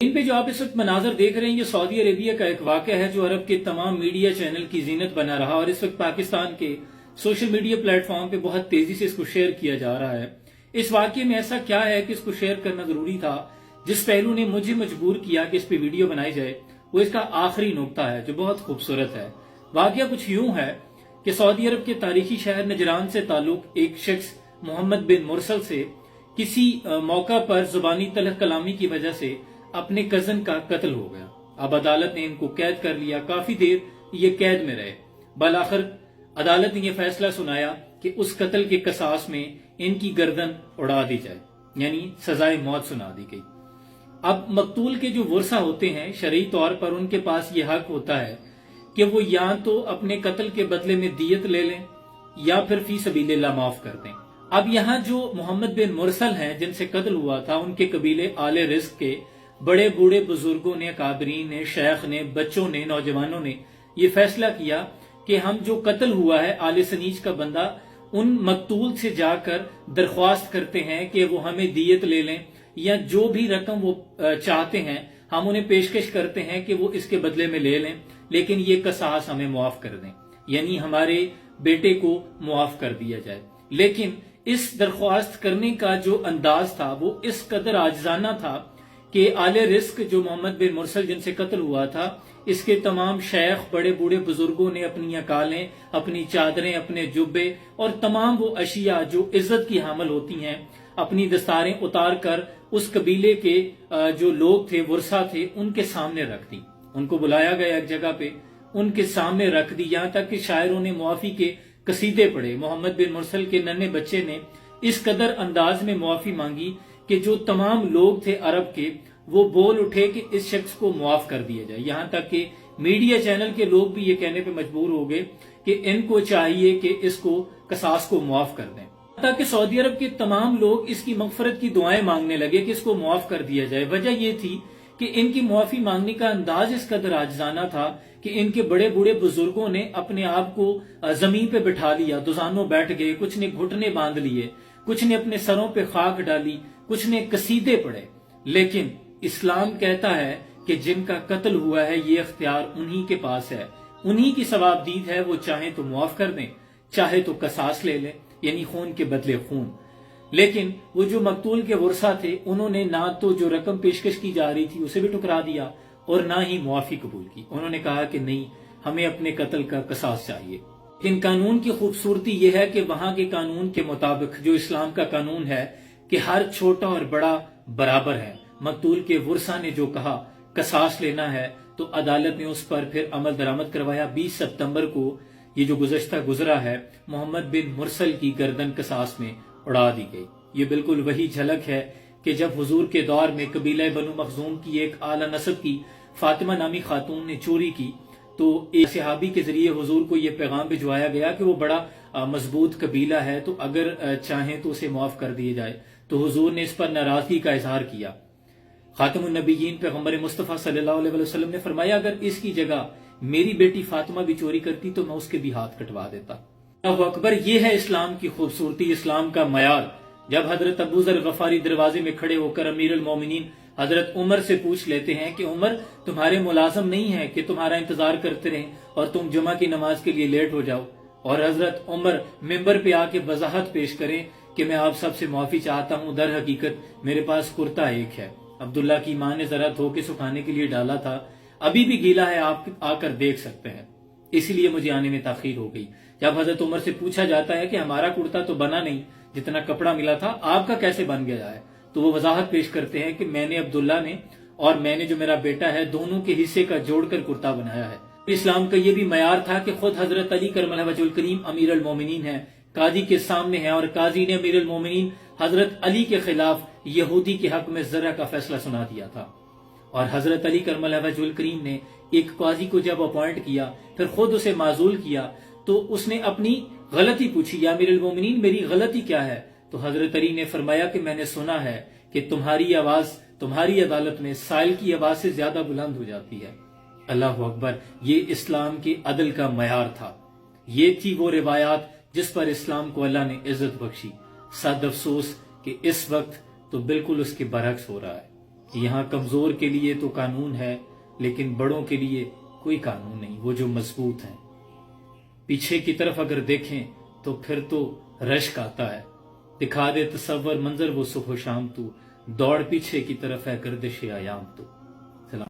ان پہ جو آپ اس وقت مناظر دیکھ رہے ہیں یہ سعودی عربیہ کا ایک واقعہ ہے جو عرب کے تمام میڈیا چینل کی زینت بنا رہا اور اس وقت پاکستان کے سوشل میڈیا پلیٹ فارم پہ بہت تیزی سے اس کو شیئر کیا جا رہا ہے۔ اس واقعے میں ایسا کیا ہے کہ اس کو شیئر کرنا ضروری تھا؟ جس پہلو نے مجھے مجبور کیا کہ اس پہ ویڈیو بنائی جائے وہ اس کا آخری نقطہ ہے جو بہت خوبصورت ہے۔ واقعہ کچھ یوں ہے کہ سعودی عرب کے تاریخی شہر نجران سے تعلق ایک شخص محمد بن مرسل سے کسی موقع پر زبانی تلخ کلامی کی وجہ سے اپنے کزن کا قتل ہو گیا۔ اب عدالت نے ان کو قید کر لیا، کافی دیر یہ قید میں رہے۔ بالآخر عدالت نے یہ فیصلہ سنایا کہ اس قتل کے قصاص میں ان کی گردن اڑا دی جائے، یعنی سزائے موت سنا دی گئی۔ اب مقتول کے جو ورثہ ہوتے ہیں شرعی طور پر ان کے پاس یہ حق ہوتا ہے کہ وہ یا تو اپنے قتل کے بدلے میں دیت لے لیں یا پھر فی سبیل اللہ معاف کر دیں۔ اب یہاں جو محمد بن مرسل ہیں جن سے قتل ہوا تھا، ان کے قبیلے آل رزق کے بڑے بوڑھے بزرگوں نے، اکابرین نے، شیخ نے، بچوں نے، نوجوانوں نے یہ فیصلہ کیا کہ ہم جو قتل ہوا ہے آل سنیج کا بندہ، ان مقتول سے جا کر درخواست کرتے ہیں کہ وہ ہمیں دیت لے لیں یا جو بھی رقم وہ چاہتے ہیں ہم انہیں پیشکش کرتے ہیں کہ وہ اس کے بدلے میں لے لیں، لیکن یہ قصاص ہمیں معاف کر دیں، یعنی ہمارے بیٹے کو معاف کر دیا جائے۔ لیکن اس درخواست کرنے کا جو انداز تھا وہ اس قدر عاجزانہ تھا کہ آل رزق جو محمد بن مرسل جن سے قتل ہوا تھا، اس کے تمام شیخ، بڑے بوڑھے بزرگوں نے اپنی اکالیں، اپنی چادریں، اپنے جبے اور تمام وہ اشیاء جو عزت کی حامل ہوتی ہیں اپنی دستاریں اتار کر اس قبیلے کے جو لوگ تھے، ورثہ تھے، ان کے سامنے رکھ دی۔ ان کو بلایا گیا ایک جگہ پہ، ان کے سامنے رکھ دی، یہاں تک کہ شاعروں نے معافی کے قصیدے پڑھے۔ محمد بن مرسل کے ننھے بچے نے اس قدر انداز میں معافی مانگی کہ جو تمام لوگ تھے عرب کے وہ بول اٹھے کہ اس شخص کو معاف کر دیا جائے، یہاں تک کہ میڈیا چینل کے لوگ بھی یہ کہنے پہ مجبور ہو گئے کہ ان کو چاہیے کہ اس کو قصاص کو معاف کر دیں، تاکہ سعودی عرب کے تمام لوگ اس کی مغفرت کی دعائیں مانگنے لگے کہ اس کو معاف کر دیا جائے۔ وجہ یہ تھی کہ ان کی معافی مانگنے کا انداز اس قدر عاجزانہ تھا کہ ان کے بڑے بوڑھے بزرگوں نے اپنے آپ کو زمین پہ بٹھا لیا، دوزانوں بیٹھ گئے، کچھ نے گھٹنے باندھ لیے، کچھ نے اپنے سروں پہ خاک ڈالی، کچھ نے قصیدے پڑھے۔ لیکن اسلام کہتا ہے کہ جن کا قتل ہوا ہے یہ اختیار انہی کے پاس ہے، انہی کی ثوابدید ہے، وہ چاہیں تو معاف کر دیں، چاہے تو قصاص لے لیں، یعنی خون کے بدلے خون۔ لیکن وہ جو مقتول کے ورثہ تھے انہوں نے نہ تو جو رقم پیشکش کی جا رہی تھی اسے بھی ٹکرا دیا اور نہ ہی معافی قبول کی۔ انہوں نے کہا کہ نہیں، ہمیں اپنے قتل کا قصاص چاہیے۔ لیکن قانون کی خوبصورتی یہ ہے کہ وہاں کے قانون کے مطابق جو اسلام کا قانون ہے کہ ہر چھوٹا اور بڑا برابر ہے۔ مقتول کے ورثہ نے جو کہا قصاص لینا ہے تو عدالت نے اس پر پھر عمل درآمد کروایا۔ 20 ستمبر کو یہ جو گزشتہ گزرا ہے، محمد بن مرسل کی گردن قصاص میں اڑا دی گئی۔ یہ بالکل وہی جھلک ہے کہ جب حضور کے دور میں قبیلہ بنو مخزوم کی ایک اعلیٰ نسب کی فاطمہ نامی خاتون نے چوری کی تو ایک صحابی کے ذریعے حضور کو یہ پیغام بھجوایا گیا کہ وہ بڑا مضبوط قبیلہ ہے تو اگر چاہیں تو اسے معاف کر دیا جائے، تو حضور نے اس پر ناراضگی کا اظہار کیا۔ خاتم النبیین پیغمبر مصطفیٰ صلی اللہ علیہ وسلم نے فرمایا اگر اس کی جگہ میری بیٹی فاطمہ بھی چوری کرتی تو میں اس کے بھی ہاتھ کٹوا دیتا۔ اللہ اکبر! یہ ہے اسلام کی خوبصورتی، اسلام کا معیار۔ جب حضرت ابو ذر غفاری دروازے میں کھڑے ہو کر امیر المومنین حضرت عمر سے پوچھ لیتے ہیں کہ عمر، تمہارے ملازم نہیں ہے کہ تمہارا انتظار کرتے رہیں اور تم جمعہ کی نماز کے لیے لیٹ ہو جاؤ، اور حضرت عمر ممبر پہ آ کے وضاحت پیش کریں کہ میں آپ سب سے معافی چاہتا ہوں، در حقیقت میرے پاس کرتا ایک ہے، عبداللہ کی ماں نے ذرا دھو کے سکھانے کے لیے ڈالا تھا، ابھی بھی گیلا ہے، آپ آ کر دیکھ سکتے ہیں، اسی لیے مجھے آنے میں تاخیر ہو گئی۔ جب حضرت عمر سے پوچھا جاتا ہے کہ ہمارا کرتا تو بنا نہیں، جتنا کپڑا ملا تھا آپ کا کیسے بن گیا ہے، تو وہ وضاحت پیش کرتے ہیں کہ میں نے، عبداللہ نے اور میں نے جو میرا بیٹا ہے، دونوں کے حصے کا جوڑ کر کرتا بنایا ہے۔ اسلام کا یہ بھی معیار تھا کہ خود حضرت علی کرم اللہ وجہ الکریم امیر المومنین ہیں، قاضی کے سامنے ہیں، اور قاضی نے امیر المومنین حضرت علی کے خلاف یہودی کے حق میں زرع کا فیصلہ سنا دیا تھا، اور حضرت علی کرم اللہ وجہ الکریم نے ایک قاضی کو جب اپوائنٹ کیا، پھر خود اسے معزول کیا، تو اس نے اپنی غلطی پوچھی، یا امیر المومنین میری غلطی کیا ہے؟ تو حضرت علی نے فرمایا کہ میں نے سنا ہے کہ تمہاری آواز تمہاری عدالت میں سائل کی آواز سے زیادہ بلند ہو جاتی ہے۔ اللہ اکبر! یہ اسلام کے عدل کا معیار تھا، یہ تھی وہ روایات جس پر اسلام کو اللہ نے عزت بخشی۔ صد افسوس کہ اس وقت تو بالکل اس کے برعکس ہو رہا ہے۔ یہاں کمزور کے لیے تو قانون ہے لیکن بڑوں کے لیے کوئی قانون نہیں، وہ جو مضبوط ہیں۔ پیچھے کی طرف اگر دیکھیں تو پھر تو رشک آتا ہے، دکھا دے تصور منظر وہ صبح و شام تو، دوڑ پیچھے کی طرف ہے گردش ایام تو۔